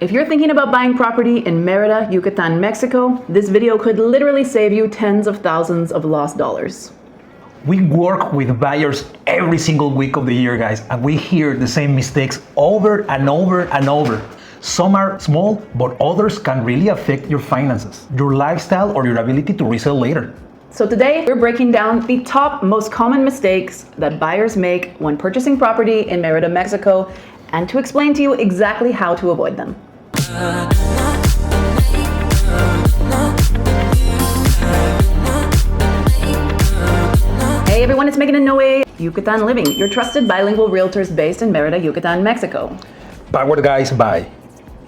If you're thinking about buying property in Mérida, Yucatán, Mexico, this video could literally save you tens of thousands of lost dollars. We work with buyers every single week of the year, guys, and we hear the same mistakes over and over and over. Some are small, but others can really affect your finances, your lifestyle, or your ability to resell later. So today, we're breaking down the top most common mistakes that buyers make when purchasing property in Mérida, Mexico, and to explain to you exactly how to avoid them. Hey everyone, it's Meghan Noe, Yucatán Living, your trusted bilingual realtors based in Mérida, Yucatán, Mexico. Powered, guys, by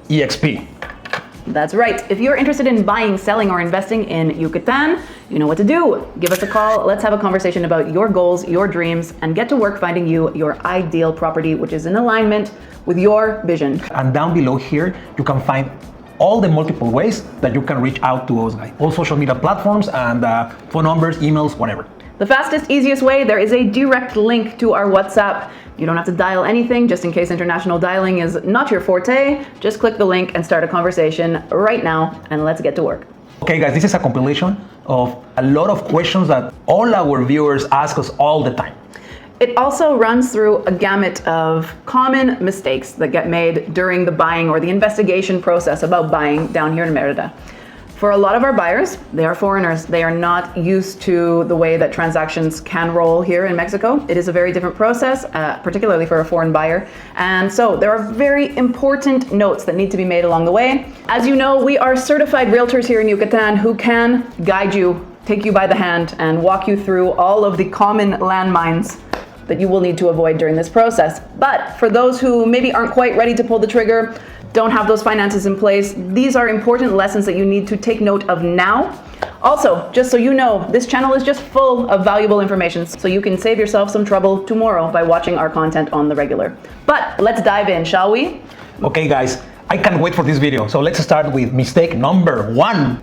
EXP. That's right. If you're interested in buying, selling, or investing in Yucatán, you know what to do. Give us a call. Let's have a conversation about your goals, your dreams, and get to work finding you your ideal property, which is in alignment with your vision. And down below here, you can find all the multiple ways that you can reach out to us, guys. All social media platforms and phone numbers, emails, whatever. The fastest, easiest way, there is a direct link to our WhatsApp. You don't have to dial anything, just in case international dialing is not your forte. Just click the link and start a conversation right now, and let's get to work. Okay, guys, this is a compilation of a lot of questions that all our viewers ask us all the time. It also runs through a gamut of common mistakes that get made during the buying or the investigation process about buying down here in Mérida. For a lot of our buyers, they are foreigners. They are not used to the way that transactions can roll here in Mexico. It is a very different process, particularly for a foreign buyer. And so there are very important notes that need to be made along the way. As you know, we are certified realtors here in Yucatán who can guide you, take you by the hand, and walk you through all of the common landmines that you will need to avoid during this process. But for those who maybe aren't quite ready to pull the trigger, don't have those finances in place, these are important lessons that you need to take note of now. Also, just so you know, this channel is just full of valuable information, so you can save yourself some trouble tomorrow by watching our content on the regular. But let's dive in, shall we? Okay, guys, I can't wait for this video. So let's start with mistake number 1.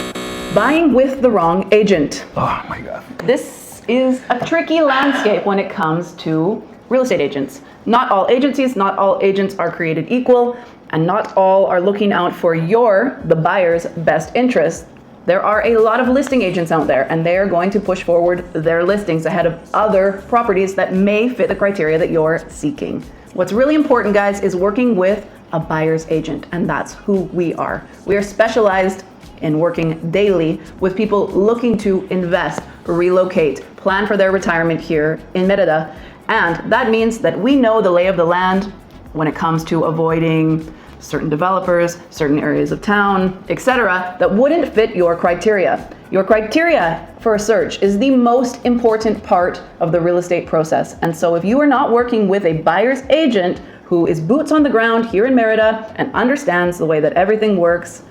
Buying with the wrong agent. Oh my God. This is a tricky landscape when it comes to real estate agents. Not all agencies, not all agents are created equal, and not all are looking out for the buyer's best interest. There are a lot of listing agents out there, and they are going to push forward their listings ahead of other properties that may fit the criteria that you're seeking. What's really important, guys, is working with a buyer's agent, and that's who we are. We are specialized in working daily with people looking to invest, relocate, plan for their retirement here in Mérida. And that means that we know the lay of the land when it comes to avoiding certain developers, certain areas of town, etc., that wouldn't fit your criteria. Your criteria for a search is the most important part of the real estate process. And so if you are not working with a buyer's agent who is boots on the ground here in Mérida and understands the way that everything works,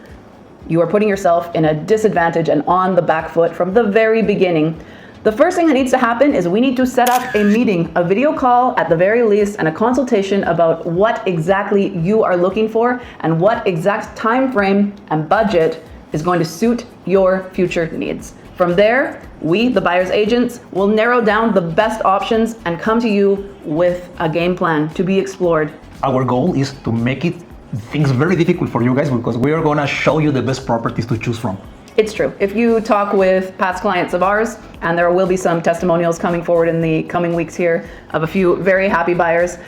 you are putting yourself in a disadvantage and on the back foot from the very beginning. The first thing that needs to happen is we need to set up a meeting, a video call at the very least, and a consultation about what exactly you are looking for and what exact time frame and budget is going to suit your future needs. From there, we, the buyer's agents, will narrow down the best options and come to you with a game plan to be explored. Our goal is to make things very difficult for you guys, because we are gonna show you the best properties to choose from. It's true. If you talk with past clients of ours, and there will be some testimonials coming forward in the coming weeks here of a few very happy buyers,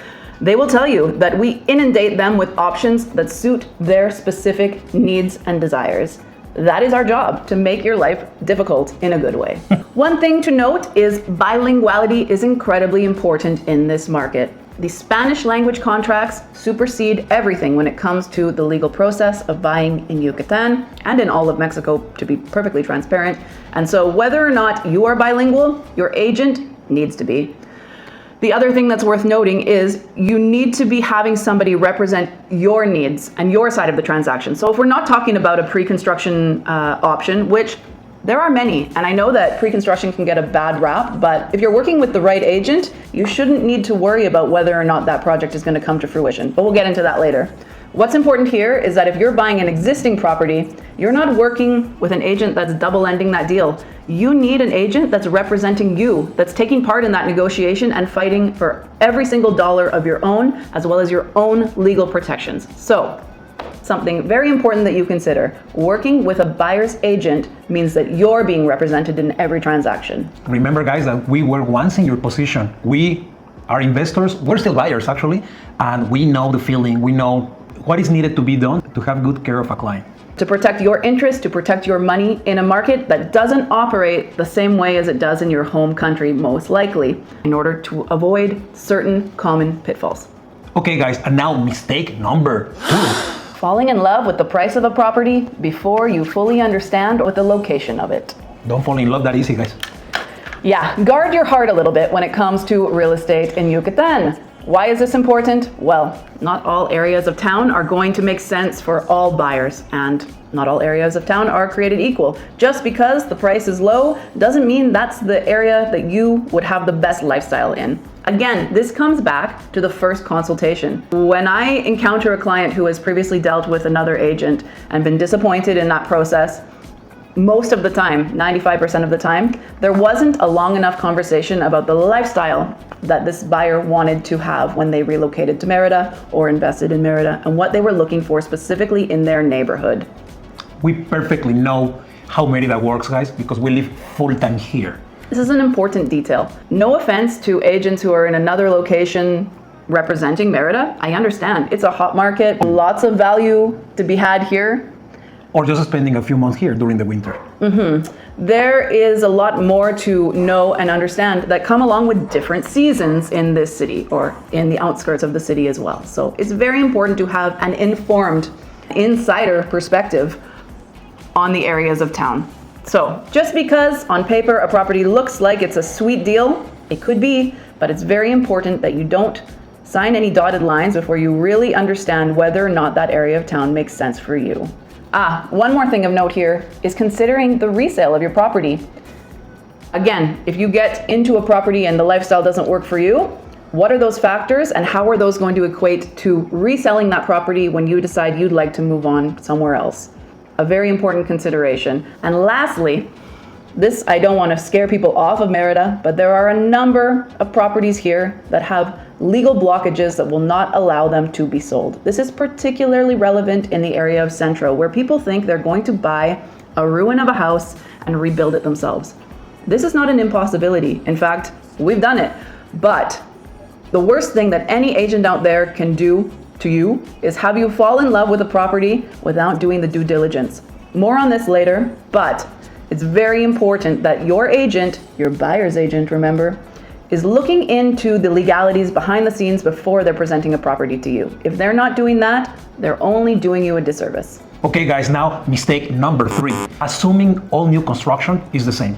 they will tell you that we inundate them with options that suit their specific needs and desires. That is our job, to make your life difficult in a good way. One thing to note is bilinguality is incredibly important in this market. The Spanish language contracts supersede everything when it comes to the legal process of buying in Yucatán and in all of Mexico, to be perfectly transparent. And so whether or not you are bilingual, your agent needs to be. The other thing that's worth noting is you need to be having somebody represent your needs and your side of the transaction. So if we're not talking about a pre-construction option, which there are many, and I know that pre-construction can get a bad rap, but if you're working with the right agent, you shouldn't need to worry about whether or not that project is going to come to fruition, but we'll get into that later. What's important here is that if you're buying an existing property, you're not working with an agent that's double-ending that deal. You need an agent that's representing you, that's taking part in that negotiation and fighting for every single dollar of your own, as well as your own legal protections. So something very important that you consider. Working with a buyer's agent means that you're being represented in every transaction. Remember, guys, that we were once in your position. We are investors, we're still buyers actually, and we know the feeling, we know what is needed to be done to have good care of a client. To protect your interest, to protect your money in a market that doesn't operate the same way as it does in your home country, most likely, in order to avoid certain common pitfalls. Okay, guys, and now mistake number 2. Falling in love with the price of a property before you fully understand what the location of it. Don't fall in love that easy, guys. Yeah, guard your heart a little bit when it comes to real estate in Yucatán. Why is this important? Well, not all areas of town are going to make sense for all buyers, and not all areas of town are created equal. Just because the price is low doesn't mean that's the area that you would have the best lifestyle in. Again, this comes back to the first consultation. When I encounter a client who has previously dealt with another agent and been disappointed in that process, most of the time, 95% of the time, there wasn't a long enough conversation about the lifestyle that this buyer wanted to have when they relocated to Mérida or invested in Mérida, and what they were looking for specifically in their neighborhood. We perfectly know how Mérida works, guys, because we live full-time here. This is an important detail. No offense to agents who are in another location representing Mérida. I understand. It's a hot market, lots of value to be had here. Or just spending a few months here during the winter. There is a lot more to know and understand that come along with different seasons in this city or in the outskirts of the city as well. So it's very important to have an informed insider perspective on the areas of town. So just because on paper a property looks like it's a sweet deal, it could be, but it's very important that you don't sign any dotted lines before you really understand whether or not that area of town makes sense for you. One more thing of note here is considering the resale of your property. Again, if you get into a property and the lifestyle doesn't work for you, what are those factors and how are those going to equate to reselling that property when you decide you'd like to move on somewhere else? A very important consideration. And lastly, this, I don't want to scare people off of Mérida, but there are a number of properties here that have legal blockages that will not allow them to be sold. This is particularly relevant in the area of Centro, where people think they're going to buy a ruin of a house and rebuild it themselves. This is not an impossibility. In fact, we've done it. But the worst thing that any agent out there can do to you is have you fall in love with a property without doing the due diligence. More on this later, but it's very important that your agent, your buyer's agent, remember, is looking into the legalities behind the scenes before they're presenting a property to you. If they're not doing that, they're only doing you a disservice. Okay, guys, now mistake number 3. Assuming all new construction is the same.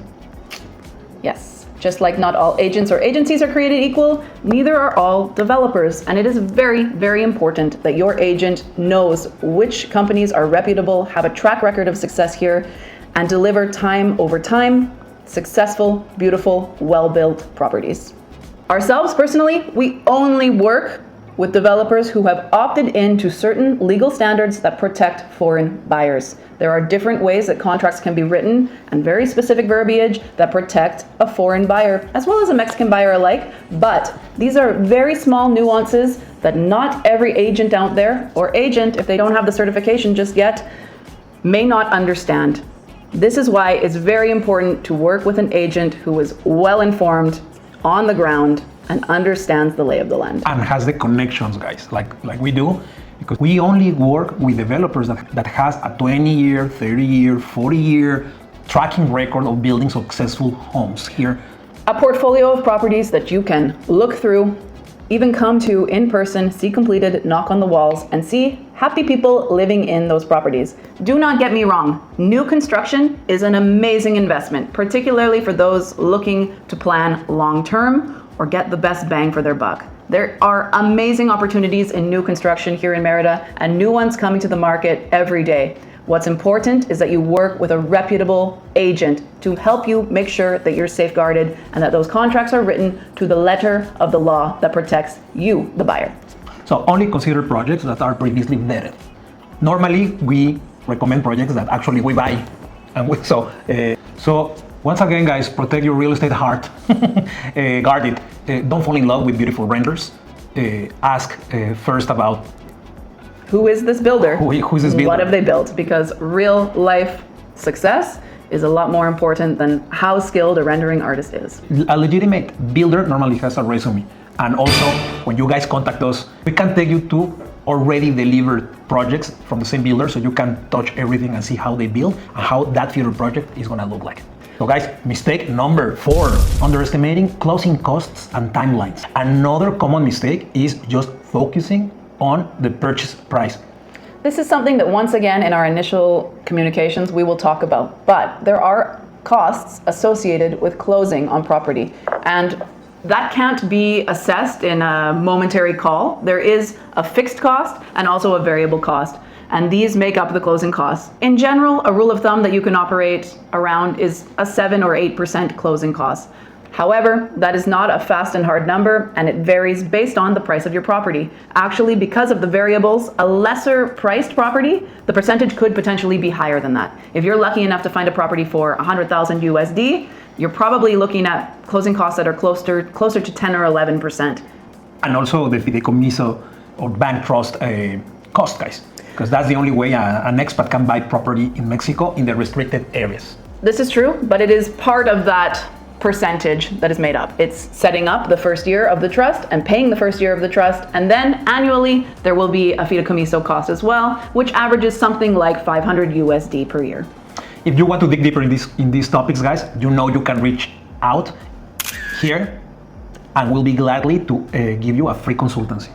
Yes, just like not all agents or agencies are created equal, neither are all developers. And it is very, very important that your agent knows which companies are reputable, have a track record of success here, and deliver time over time, successful, beautiful, well-built properties. Ourselves, personally, we only work with developers who have opted into certain legal standards that protect foreign buyers. There are different ways that contracts can be written and very specific verbiage that protect a foreign buyer as well as a Mexican buyer alike, but these are very small nuances that not every agent out there, or agent if they don't have the certification just yet, may not understand. This is why it's very important to work with an agent who is well informed, on the ground, and understands the lay of the land. And has the connections, guys, like we do, because we only work with developers that has a 20-year, 30-year, 40-year tracking record of building successful homes here. A portfolio of properties that you can look through, even come to in person, see completed, knock on the walls, and see happy people living in those properties. Do not get me wrong, new construction is an amazing investment, particularly for those looking to plan long-term or get the best bang for their buck. There are amazing opportunities in new construction here in Mérida and new ones coming to the market every day. What's important is that you work with a reputable agent to help you make sure that you're safeguarded and that those contracts are written to the letter of the law that protects you, the buyer. So only consider projects that are previously vetted. Normally, we recommend projects that actually we buy. And so once again, guys, protect your real estate heart. Guard it. Don't fall in love with beautiful renders. Ask first about who is this builder? Who's this builder? What have they built? Because real life success is a lot more important than how skilled a rendering artist is. A legitimate builder normally has a resume. And also, when you guys contact us, we can take you to already delivered projects from the same builder so you can touch everything and see how they build and how that future project is gonna look like. So guys, mistake number 4, underestimating closing costs and timelines. Another common mistake is just focusing on the purchase price. This is something that once again in our initial communications we will talk about, but there are costs associated with closing on property, and that can't be assessed in a momentary call. There is a fixed cost and also a variable cost, and these make up the closing costs. In general, a rule of thumb that you can operate around is a 7 or 8% closing cost. However, that is not a fast and hard number, and it varies based on the price of your property. Actually, because of the variables, a lesser priced property, the percentage could potentially be higher than that. If you're lucky enough to find a property for 100,000 USD, you're probably looking at closing costs that are closer to 10 or 11%. And also the fideicomiso or bank trust cost, guys, because that's the only way an expat can buy property in Mexico in the restricted areas. This is true, but it is part of that percentage that is made up. It's setting up the first year of the trust and paying the first year of the trust, and then annually there will be a fideicomiso cost as well, which averages something like 500 USD per year. If you want to dig deeper in these topics, guys, you know you can reach out here and we'll be gladly to give you a free consultancy.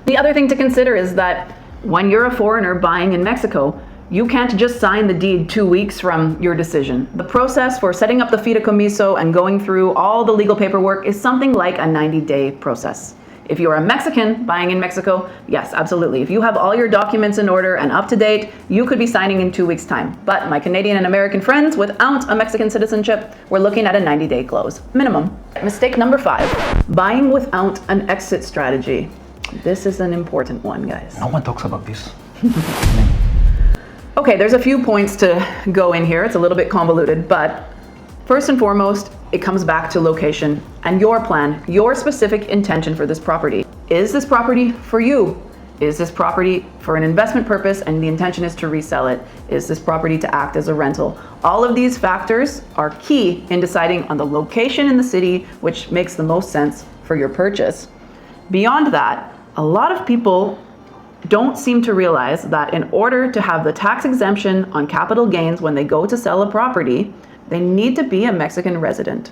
The other thing to consider is that when you're a foreigner buying in Mexico, you can't just sign the deed 2 weeks from your decision. The process for setting up the fideicomiso and going through all the legal paperwork is something like a 90-day process. If you're a Mexican buying in Mexico, yes, absolutely. If you have all your documents in order and up to date, you could be signing in 2 weeks' time. But my Canadian and American friends without a Mexican citizenship, we're looking at a 90-day close, minimum. Mistake number 5, buying without an exit strategy. This is an important one, guys. No one talks about this. Okay, there's a few points to go in here. It's a little bit convoluted, but first and foremost, it comes back to location and your plan, your specific intention for this property. Is this property for you? Is this property for an investment purpose and the intention is to resell it? Is this property to act as a rental? All of these factors are key in deciding on the location in the city which makes the most sense for your purchase. Beyond that, a lot of people don't seem to realize that in order to have the tax exemption on capital gains when they go to sell a property, they need to be a Mexican resident.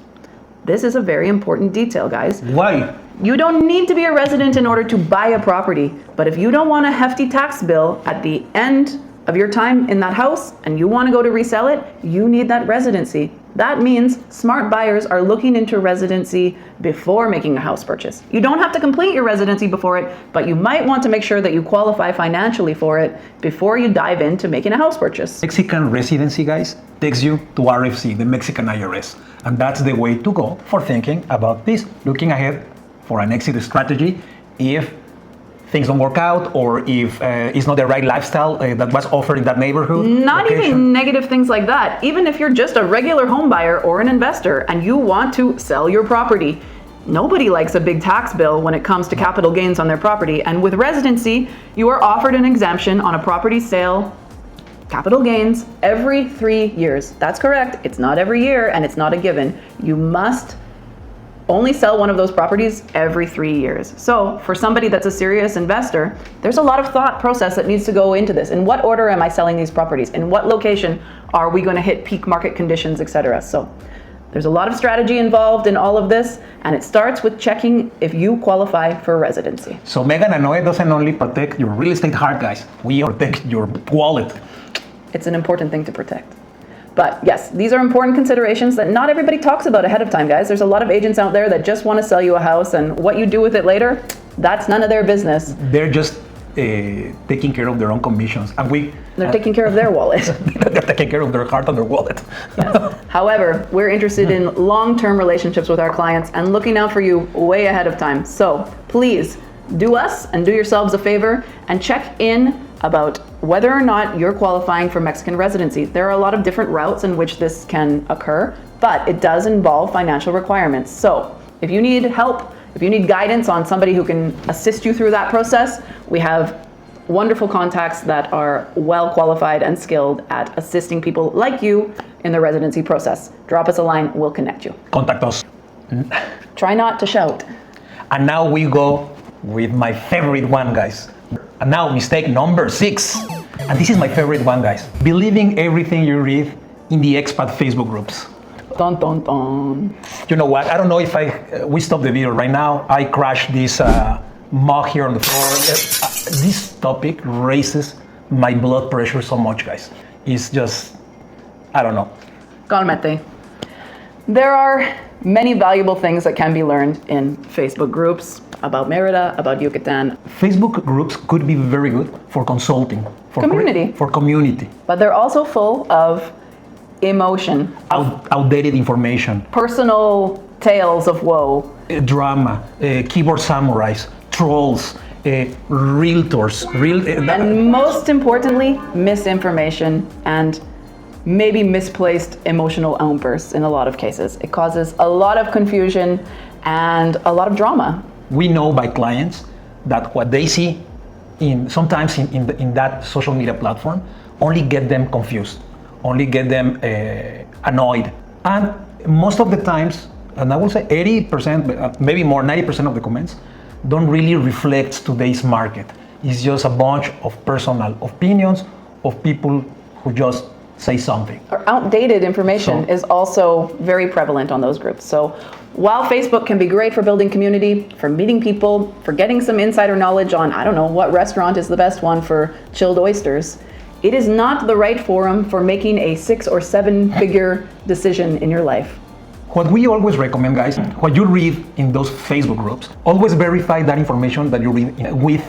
This is a very important detail, guys. Why? You don't need to be a resident in order to buy a property, but if you don't want a hefty tax bill at the end of your time in that house and you want to go to resell it, you need that residency. That means smart buyers are looking into residency before making a house purchase. You don't have to complete your residency before it, but you might want to make sure that you qualify financially for it before you dive into making a house purchase. Mexican residency, guys, takes you to RFC, the Mexican IRS. And that's the way to go for thinking about this, looking ahead for an exit strategy if things don't work out or if it's not the right lifestyle that was offered in that neighborhood. Not location. even negative things like that. Even if you're just a regular home buyer or an investor and you want to sell your property, nobody likes a big tax bill when it comes to capital gains on their property. And with residency, you are offered an exemption on a property sale, capital gains, every 3 years. That's correct. It's not every year and it's not a given. You must only sell one of those properties every 3 years. So for somebody that's a serious investor, there's a lot of thought process that needs to go into this. In what order am I selling these properties? In what location are we going to hit peak market conditions, etc.? So there's a lot of strategy involved in all of this, and it starts with checking if you qualify for residency. So Meghan Noe doesn't only protect your real estate heart, guys. We protect your wallet. It's an important thing to protect. But yes, these are important considerations that not everybody talks about ahead of time, guys. There's a lot of agents out there that just want to sell you a house, and what you do with it later, that's none of their business. They're just taking care of their own commissions. And they're taking care of their wallet. They're taking care of their heart and their wallet. Yes. However, we're interested in long-term relationships with our clients and looking out for you way ahead of time. So please do us and do yourselves a favor and check in about whether or not you're qualifying for Mexican residency. There are a lot of different routes in which this can occur, but it does involve financial requirements. So if you need help, if you need guidance on somebody who can assist you through that process, we have wonderful contacts that are well qualified and skilled at assisting people like you in the residency process. Drop us a line, we'll connect you. Contact us. Try not to shout. And now we go with my favorite one, guys. And now mistake number 6. And this is my favorite one, guys. Believing everything you read in the expat Facebook groups. Dun, dun, dun. You know what? I don't know if we stop the video right now. I crashed this mug here on the floor. This topic raises my blood pressure so much, guys. It's just, I don't know. Calmete. There are many valuable things that can be learned in Facebook groups about Mérida, about Yucatan. Facebook groups could be very good for consulting, for community. But they're also full of emotion, outdated information, personal tales of woe, drama, keyboard samurais, trolls, realtors, and most importantly, misinformation and maybe misplaced emotional outbursts in a lot of cases. It causes a lot of confusion and a lot of drama. We know by clients that what they see sometimes in that social media platform only get them confused, only get them annoyed. And most of the times, and I will say 80%, maybe more, 90% of the comments don't really reflect today's market. It's just a bunch of personal opinions of people who just say something. Or outdated information is also very prevalent on those groups. So while Facebook can be great for building community, for meeting people, for getting some insider knowledge on, I don't know, what restaurant is the best one for chilled oysters, it is not the right forum for making a 6 or 7 figure decision in your life. What we always recommend, guys, what you read in those Facebook groups, always verify that information that you read with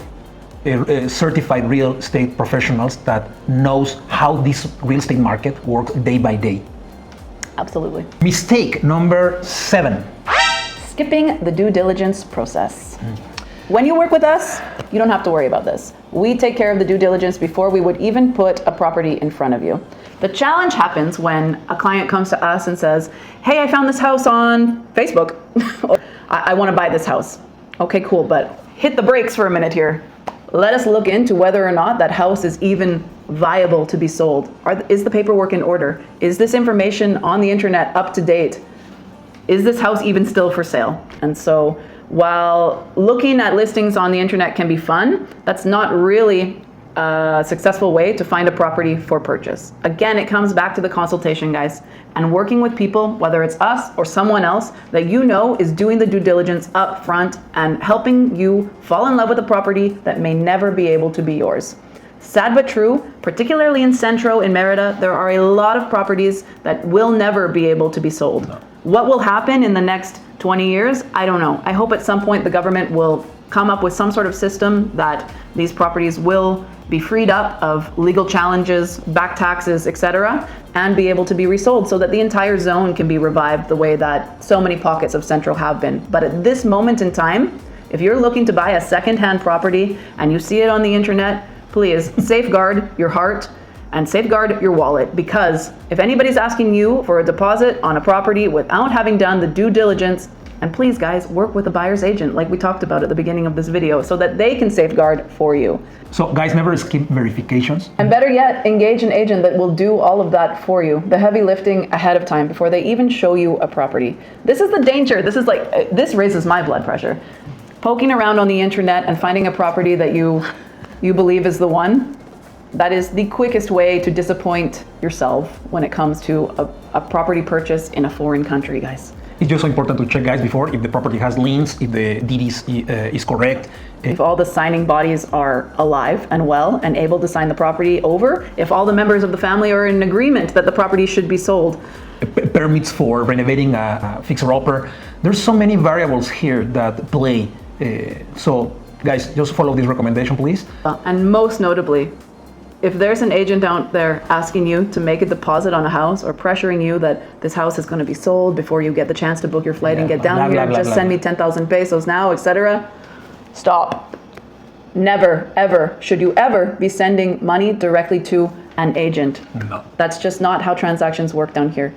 certified real estate professionals that knows how this real estate market works day by day. Absolutely. Mistake number 7. Skipping the due diligence process. When you work with us, you don't have to worry about this. We take care of the due diligence before we would even put a property in front of you. The challenge happens when a client comes to us and says, hey, I found this house on Facebook. I want to buy this house. Okay, cool, but hit the brakes for a minute here. Let us look into whether or not that house is even viable to be sold. Is the paperwork in order? Is this information on the internet up to date? Is this house even still for sale? And so while looking at listings on the internet can be fun, that's not really a successful way to find a property for purchase. Again, it comes back to the consultation, guys, and working with people, whether it's us or someone else that you know is doing the due diligence up front and helping you fall in love with a property that may never be able to be yours. Sad but true, particularly in Centro, in Mérida, there are a lot of properties that will never be able to be sold. No. What will happen in the next 20 years? I don't know. I hope at some point the government will come up with some sort of system that these properties will be freed up of legal challenges, back taxes, etc., and be able to be resold so that the entire zone can be revived the way that so many pockets of Centro have been. But at this moment in time, if you're looking to buy a second-hand property and you see it on the internet, please safeguard your heart and safeguard your wallet, because if anybody's asking you for a deposit on a property without having done the due diligence, and please guys, work with a buyer's agent like we talked about at the beginning of this video so that they can safeguard for you. So guys, never skip verifications. And better yet, engage an agent that will do all of that for you, the heavy lifting ahead of time before they even show you a property. This is the danger. This raises my blood pressure. Poking around on the internet and finding a property that you believe is the one, that is the quickest way to disappoint yourself when it comes to a property purchase in a foreign country, guys. It's just so important to check, guys, before if the property has liens, if the deed is correct. If all the signing bodies are alive and well and able to sign the property over, if all the members of the family are in agreement that the property should be sold. Permits for renovating a fixer-upper. There's so many variables here that play. So, guys, just follow this recommendation, please. And most notably, if there's an agent out there asking you to make a deposit on a house or pressuring you that this house is going to be sold before you get the chance to book your flight and get down here, just send me 10,000 pesos now, etc., stop. Never, ever, should you ever be sending money directly to an agent. No. That's just not how transactions work down here.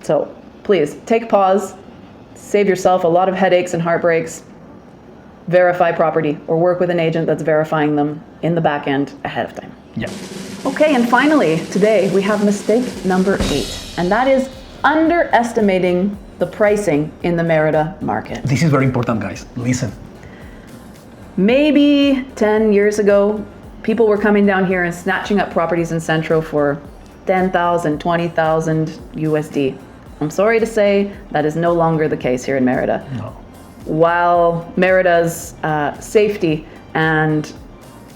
So please, take pause, save yourself a lot of headaches and heartbreaks, verify property or work with an agent that's verifying them in the back end ahead of time. Yeah. Okay, and finally, today we have mistake number 8, and that is underestimating the pricing in the Mérida market. This is very important, guys. Listen. Maybe 10 years ago, people were coming down here and snatching up properties in Centro for 10,000, 20,000 USD. I'm sorry to say that is no longer the case here in Mérida. No. While Mérida's safety and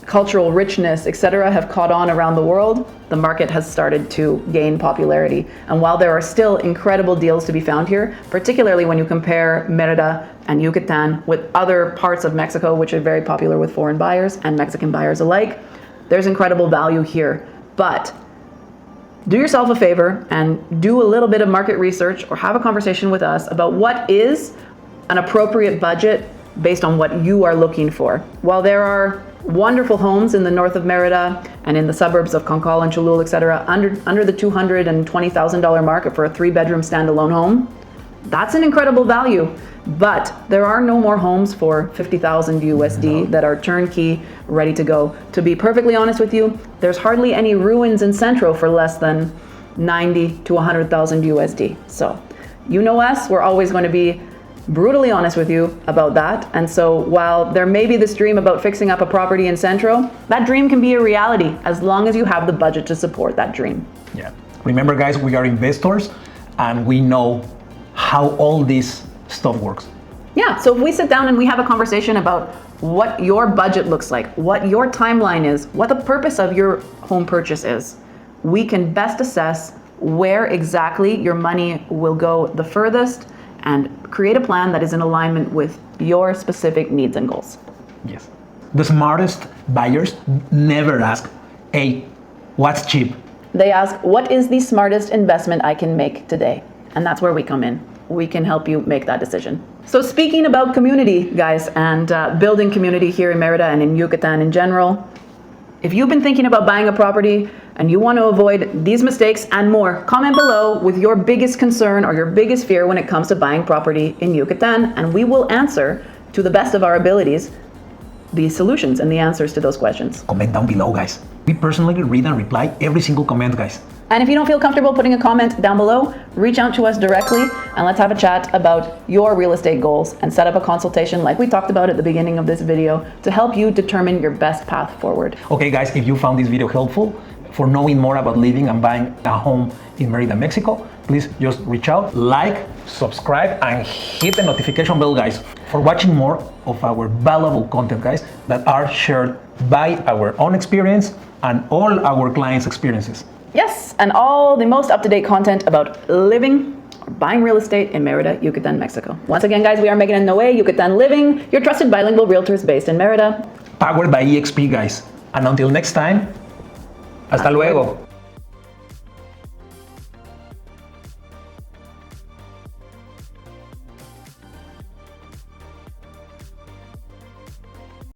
cultural richness, etc., have caught on around the world, the market has started to gain popularity. And while there are still incredible deals to be found here, particularly when you compare Mérida and Yucatán with other parts of Mexico, which are very popular with foreign buyers and Mexican buyers alike, there's incredible value here. But do yourself a favor and do a little bit of market research or have a conversation with us about what is an appropriate budget based on what you are looking for. While there are wonderful homes in the north of Mérida and in the suburbs of Concal and Cholul, etc., under the $220,000 market for a 3-bedroom standalone home, that's an incredible value. But there are no more homes for 50,000 USD that are turnkey, ready to go. To be perfectly honest with you, there's hardly any ruins in Centro for less than 90 to 100,000 USD. So, you know us, we're always going to be brutally honest with you about that. And so while there may be this dream about fixing up a property in Centro, that dream can be a reality as long as you have the budget to support that dream. Yeah. Remember, guys, we are investors and we know how all this stuff works. Yeah, so if we sit down and we have a conversation about what your budget looks like, what your timeline is, what the purpose of your home purchase is, we can best assess where exactly your money will go the furthest and create a plan that is in alignment with your specific needs and goals. Yes. The smartest buyers never ask, hey, what's cheap? They ask, what is the smartest investment I can make today? And that's where we come in. We can help you make that decision. So speaking about community, guys, and building community here in Mérida and in Yucatán in general, if you've been thinking about buying a property and you want to avoid these mistakes and more, comment below with your biggest concern or your biggest fear when it comes to buying property in Yucatán, and we will answer to the best of our abilities the solutions and the answers to those questions. Comment down below, guys. We personally read and reply every single comment, guys. And if you don't feel comfortable putting a comment down below, reach out to us directly and let's have a chat about your real estate goals and set up a consultation like we talked about at the beginning of this video to help you determine your best path forward. Okay, guys, if you found this video helpful for knowing more about living and buying a home in Mérida, Mexico, please just reach out, like, subscribe, and hit the notification bell, guys, for watching more of our valuable content, guys, that are shared by our own experience and all our clients' experiences. Yes, and all the most up-to-date content about living or buying real estate in Mérida, Yucatán, Mexico. Once again, guys, we are Meghan Noe, Yucatán Living, your trusted bilingual realtors based in Mérida. Powered by EXP, guys. And until next time, hasta luego.